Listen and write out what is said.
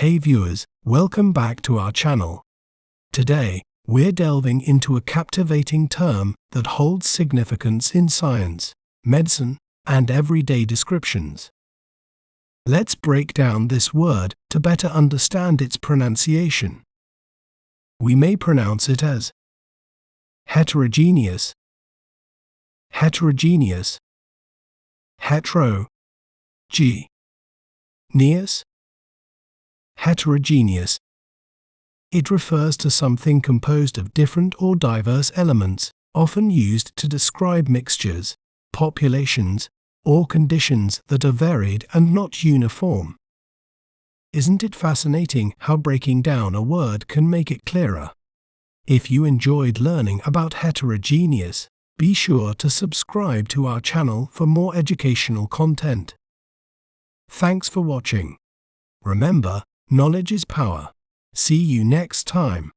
Hey viewers, welcome back to our channel. Today, we're delving into a captivating term that holds significance in science, medicine, and everyday descriptions. Let's break down this word to better understand its pronunciation. We may pronounce it as heterogeneous, heterogeneous, heterogeneous, heterogeneous. It refers to something composed of different or diverse elements, often used to describe mixtures, populations, or conditions that are varied and not uniform. Isn't it fascinating how breaking down a word can make it clearer? If you enjoyed learning about heterogeneous, be sure to subscribe to our channel for more educational content. Thanks for watching. Remember, knowledge is power. See you next time.